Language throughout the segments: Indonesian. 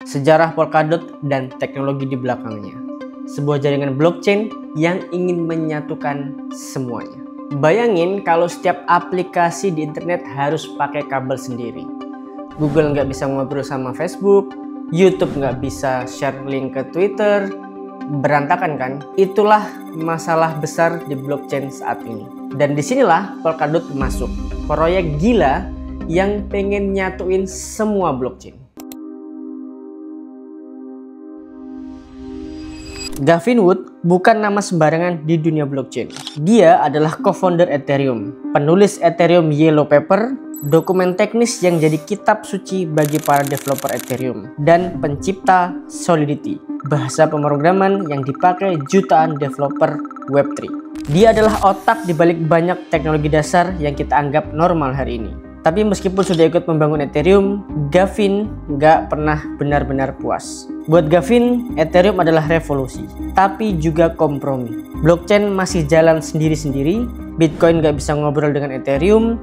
sejarah Polkadot dan teknologi di belakangnya. Sebuah jaringan blockchain yang ingin menyatukan semuanya. Bayangin kalau setiap aplikasi di internet harus pakai kabel sendiri. Google nggak bisa ngobrol sama Facebook, YouTube nggak bisa share link ke Twitter. Berantakan kan? Itulah masalah besar di blockchain saat ini. Dan disinilah Polkadot masuk. Proyek gila yang pengen nyatuin semua blockchain. Gavin Wood bukan nama sembarangan di dunia blockchain. Dia adalah co-founder Ethereum, penulis Ethereum Yellow Paper, dokumen teknis yang jadi kitab suci bagi para developer Ethereum, dan pencipta Solidity, bahasa pemrograman yang dipakai jutaan developer Web3. Dia adalah otak di balik banyak teknologi dasar yang kita anggap normal hari ini. Tapi meskipun sudah ikut membangun Ethereum, Gavin nggak pernah benar-benar puas. Buat Gavin, Ethereum adalah revolusi, tapi juga kompromi. Blockchain masih jalan sendiri-sendiri, Bitcoin nggak bisa ngobrol dengan Ethereum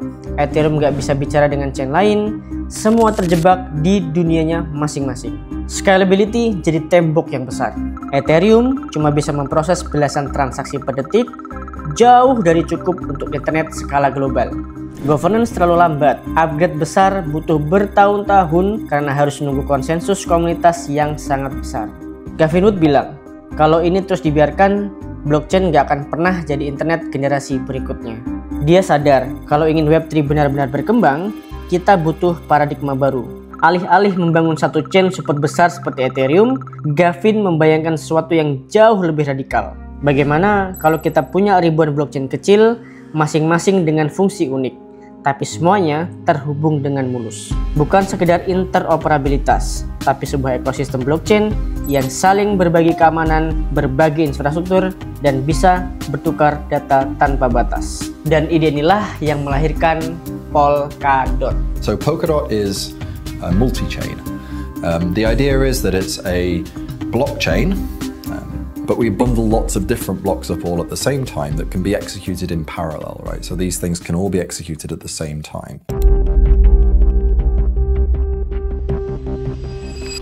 nggak bisa bicara dengan chain lain, semua terjebak di dunianya masing-masing. Scalability jadi tembok yang besar. Ethereum cuma bisa memproses belasan transaksi per detik, jauh dari cukup untuk internet skala global. Governance terlalu lambat, upgrade besar butuh bertahun-tahun karena harus menunggu konsensus komunitas yang sangat besar. Gavin Wood bilang, kalau ini terus dibiarkan, blockchain nggak akan pernah jadi internet generasi berikutnya. Dia sadar kalau ingin Web3 benar-benar berkembang, kita butuh paradigma baru. Alih-alih membangun satu chain super besar seperti Ethereum, Gavin membayangkan sesuatu yang jauh lebih radikal. Bagaimana kalau kita punya ribuan blockchain kecil, masing-masing dengan fungsi unik, tapi semuanya terhubung dengan mulus. Bukan sekedar interoperabilitas, tapi sebuah ekosistem blockchain yang saling berbagi keamanan, berbagi infrastruktur, dan bisa bertukar data tanpa batas. Dan ide inilah yang melahirkan Polkadot. So Polkadot is a multi-chain. The idea is that it's a blockchain, but we bundle lots of different blocks up all at the same time that can be executed in parallel, right? So these things can all be executed at the same time.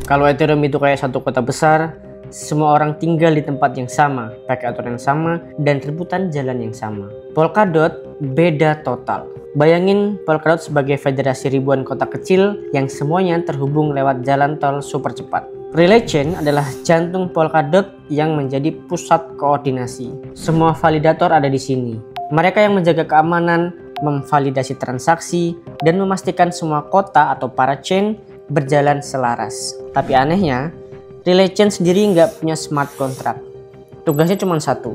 Kalau Ethereum itu kayak satu kota besar, semua orang tinggal di tempat yang sama, pakai aturan yang sama, dan rebutan jalan yang sama. Polkadot beda total. Bayangin Polkadot sebagai federasi ribuan kota kecil yang semuanya terhubung lewat jalan tol super cepat. Relay Chain adalah jantung Polkadot yang menjadi pusat koordinasi. Semua validator ada di sini. Mereka yang menjaga keamanan, memvalidasi transaksi, dan memastikan semua kota atau para chain berjalan selaras. Tapi anehnya, Relay Chain sendiri nggak punya smart contract. Tugasnya cuma satu,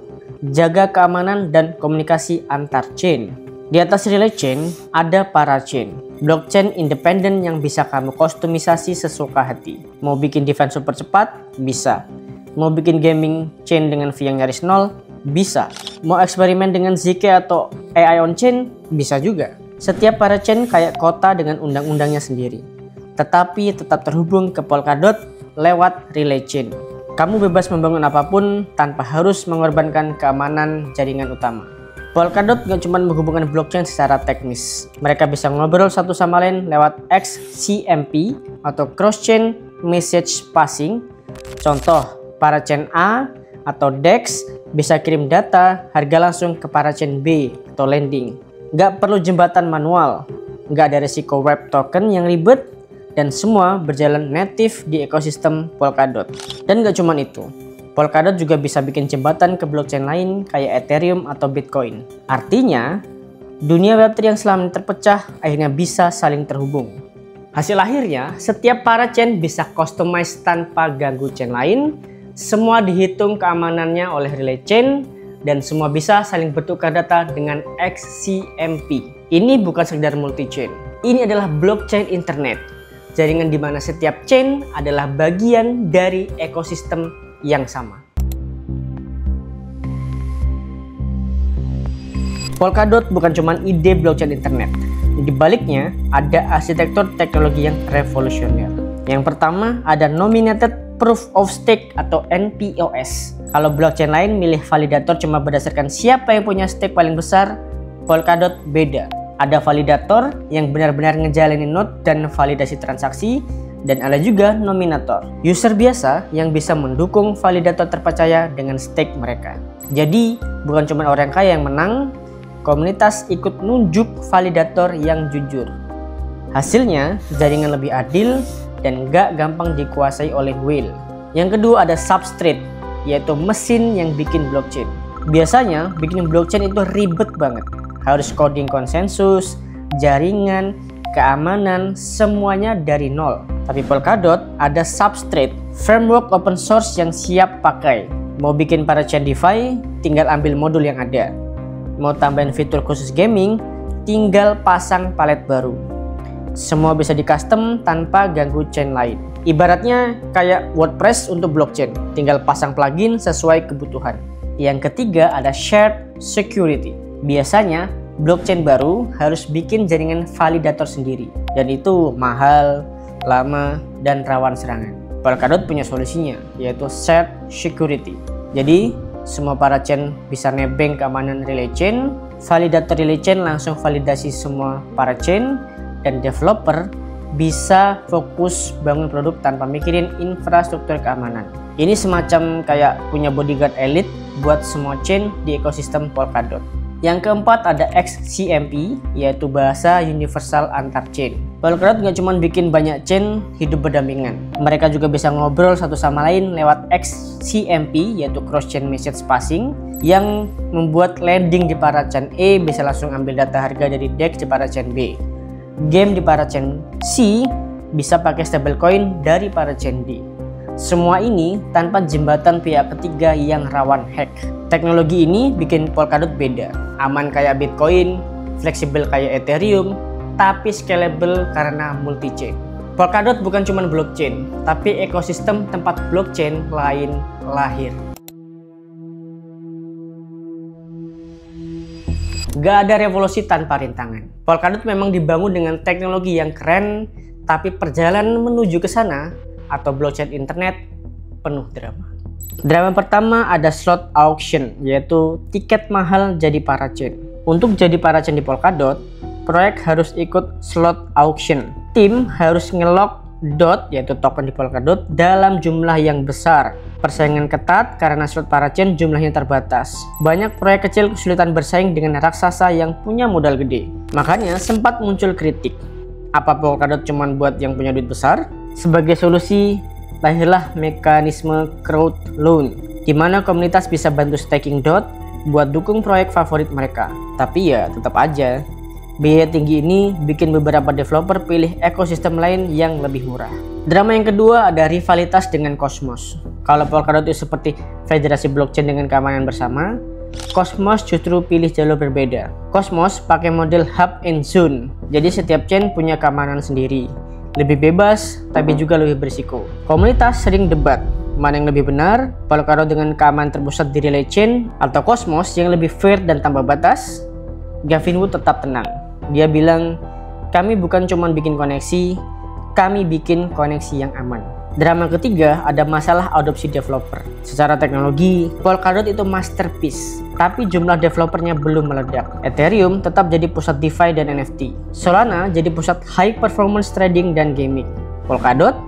jaga keamanan dan komunikasi antar chain. Di atas Relay Chain ada para chain, blockchain independen yang bisa kamu kustomisasi sesuka hati. Mau bikin defense super cepat? Bisa. Mau bikin gaming chain dengan fee yang nyaris nol? Bisa. Mau eksperimen dengan ZK atau AI on chain? Bisa juga. Setiap para chain kayak kota dengan undang-undangnya sendiri, tetapi tetap terhubung ke Polkadot lewat Relay Chain. Kamu bebas membangun apapun tanpa harus mengorbankan keamanan jaringan utama. Polkadot gak cuma menghubungkan blockchain secara teknis. Mereka bisa ngobrol satu sama lain lewat XCMP atau Cross-Chain Message Passing. Contoh, para chain A atau DEX bisa kirim data harga langsung ke para chain B atau lending. Gak perlu jembatan manual, gak ada resiko web token yang ribet, dan semua berjalan native di ekosistem Polkadot. Dan gak cuma itu, Polkadot juga bisa bikin jembatan ke blockchain lain kayak Ethereum atau Bitcoin. Artinya, dunia Web3 yang selama ini terpecah akhirnya bisa saling terhubung. Hasil akhirnya, setiap para chain bisa customize tanpa ganggu chain lain, semua dihitung keamanannya oleh Relay Chain, dan semua bisa saling bertukar data dengan XCMP. Ini bukan sekedar multi-chain, ini adalah blockchain internet. Jaringan di mana setiap chain adalah bagian dari ekosistem yang sama. Polkadot bukan cuma ide blockchain internet. Di baliknya ada arsitektur teknologi yang revolusioner. Yang pertama ada Nominated Proof of Stake atau NPOS. Kalau blockchain lain milih validator cuma berdasarkan siapa yang punya stake paling besar, Polkadot beda. Ada validator yang benar-benar ngejalanin node dan validasi transaksi, Dan ada juga nominator, user biasa yang bisa mendukung validator terpercaya dengan stake mereka. Jadi bukan cuma orang kaya yang menang, komunitas ikut nunjuk validator yang jujur. Hasilnya jaringan lebih adil dan gak gampang dikuasai oleh whale. Yang kedua ada substrate, yaitu mesin yang bikin blockchain. Biasanya bikin blockchain itu ribet banget, harus coding konsensus, jaringan, keamanan, semuanya dari nol. Tapi Polkadot ada substrate, framework open source yang siap pakai. Mau bikin parachain DeFi, tinggal ambil modul yang ada. Mau tambahin fitur khusus gaming, tinggal pasang palet baru. Semua bisa di custom tanpa ganggu chain lain. Ibaratnya kayak WordPress untuk blockchain, tinggal pasang plugin sesuai kebutuhan. Yang ketiga ada shared security. Biasanya blockchain baru harus bikin jaringan validator sendiri, dan itu mahal, lama, dan rawan serangan. Polkadot punya solusinya, yaitu shared security. Jadi semua parachain bisa nebeng keamanan relay chain, validator relay chain langsung validasi semua parachain, dan developer bisa fokus bangun produk tanpa mikirin infrastruktur keamanan. Ini semacam kayak punya bodyguard elite buat semua chain di ekosistem Polkadot. Yang keempat ada XCMP, yaitu bahasa universal antar chain. Polkadot nggak cuma bikin banyak chain hidup berdampingan, mereka juga bisa ngobrol satu sama lain lewat XCMP, yaitu cross chain message passing, yang membuat lending di parachain E bisa langsung ambil data harga dari DEX di parachain B. Game di parachain C bisa pakai stablecoin dari parachain D. Semua ini tanpa jembatan pihak ketiga yang rawan hack. Teknologi ini bikin Polkadot beda, aman kayak Bitcoin, fleksibel kayak Ethereum, tapi scalable karena multi-chain. Polkadot bukan cuma blockchain, tapi ekosistem tempat blockchain lain lahir. Gak ada revolusi tanpa rintangan. Polkadot memang dibangun dengan teknologi yang keren, tapi perjalanan menuju ke sana atau blockchain internet penuh drama. Drama pertama ada slot auction, yaitu tiket mahal jadi parachain. Untuk jadi parachain di Polkadot, proyek harus ikut slot auction. Tim harus ngelock DOT, yaitu token di Polkadot, dalam jumlah yang besar. Persaingan ketat karena slot parachain jumlahnya terbatas. Banyak proyek kecil kesulitan bersaing dengan raksasa yang punya modal gede. Makanya sempat muncul kritik. Apa Polkadot cuma buat yang punya duit besar? Sebagai solusi, lahirlah mekanisme crowd loan, di mana komunitas bisa bantu staking DOT buat dukung proyek favorit mereka. Tapi ya tetap aja, biaya tinggi ini bikin beberapa developer pilih ekosistem lain yang lebih murah. Drama yang kedua ada rivalitas dengan Cosmos. Kalau Polkadot itu seperti federasi blockchain dengan keamanan bersama, Cosmos justru pilih jalur berbeda. Cosmos pakai model hub and zone, jadi setiap chain punya keamanan sendiri. Lebih bebas, tapi juga lebih berisiko. Komunitas sering debat, mana yang lebih benar, Polkadot dengan keamanan terpusat di relay chain, atau Cosmos yang lebih fair dan tanpa batas. Gavin Wood tetap tenang. Dia bilang, kami bukan cuma bikin koneksi, kami bikin koneksi yang aman. Drama ketiga ada masalah adopsi developer. Secara teknologi, Polkadot itu masterpiece, tapi jumlah developernya belum meledak. Ethereum tetap jadi pusat DeFi dan NFT. Solana jadi pusat high performance trading dan gaming. Polkadot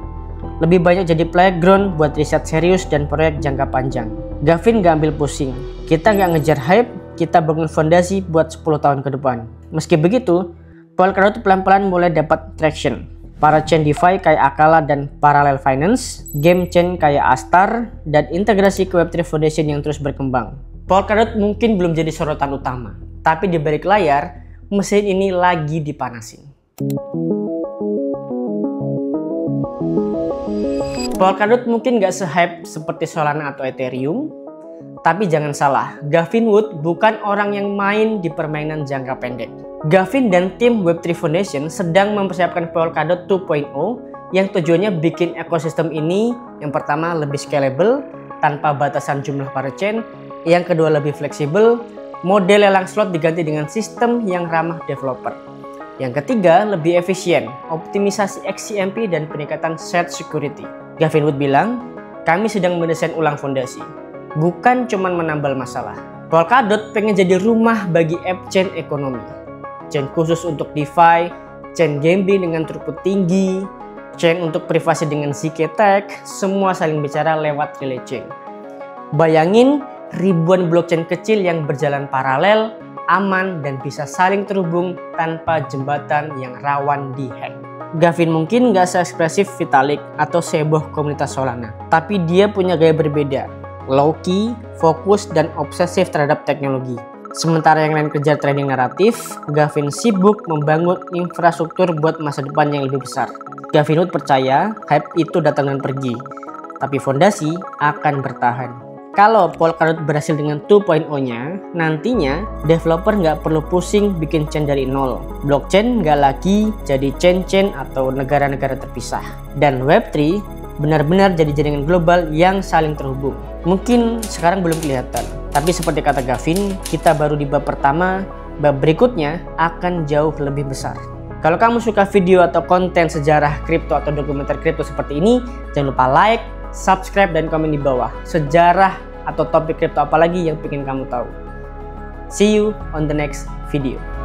lebih banyak jadi playground buat riset serius dan proyek jangka panjang. Gavin gak ambil pusing. Kita gak ngejar hype, kita bangun fondasi buat 10 tahun ke depan. Meski begitu, Polkadot pelan-pelan mulai dapat traction. Parachain DeFi kayak Akala dan Parallel Finance, game chain kayak Astar, dan integrasi ke Web3 Foundation yang terus berkembang. Polkadot mungkin belum jadi sorotan utama, tapi di balik layar, mesin ini lagi dipanasin. Polkadot mungkin gak se-hype seperti Solana atau Ethereum, tapi jangan salah, Gavin Wood bukan orang yang main di permainan jangka pendek. Gavin dan tim Web3 Foundation sedang mempersiapkan Polkadot 2.0 yang tujuannya bikin ekosistem ini yang pertama lebih scalable tanpa batasan jumlah parachain, yang kedua lebih fleksibel, model lelang slot diganti dengan sistem yang ramah developer, yang ketiga lebih efisien, optimisasi XCMP dan peningkatan shared security. Gavin Wood bilang, kami sedang mendesain ulang fondasi, bukan cuma menambal masalah. Polkadot pengen jadi rumah bagi app chain ekonomi. Chain khusus untuk DeFi, chain gambling dengan throughput tinggi, chain untuk privasi dengan Zk-Tag, semua saling bicara lewat relay chain. Bayangin ribuan blockchain kecil yang berjalan paralel, aman, dan bisa saling terhubung tanpa jembatan yang rawan dihack. Gavin mungkin nggak seekspresif Vitalik atau seboh komunitas Solana, tapi dia punya gaya berbeda, low-key, fokus, dan obsesif terhadap teknologi. Sementara yang lain kejar trending naratif, Gavin sibuk membangun infrastruktur buat masa depan yang lebih besar. Gavin Wood percaya hype itu datang dan pergi, tapi fondasi akan bertahan. Kalau Polkadot berhasil dengan 2.0-nya, nantinya developer nggak perlu pusing bikin chain dari nol. Blockchain nggak lagi jadi chain-chain atau negara-negara terpisah. Dan Web3 benar-benar jadi jaringan global yang saling terhubung. Mungkin sekarang belum kelihatan, tapi seperti kata Gavin, kita baru di bab pertama, bab berikutnya akan jauh lebih besar. Kalau kamu suka video atau konten sejarah kripto atau dokumenter kripto seperti ini, jangan lupa like, subscribe, dan komen di bawah sejarah atau topik kripto apa lagi yang pengen kamu tahu. See you on the next video.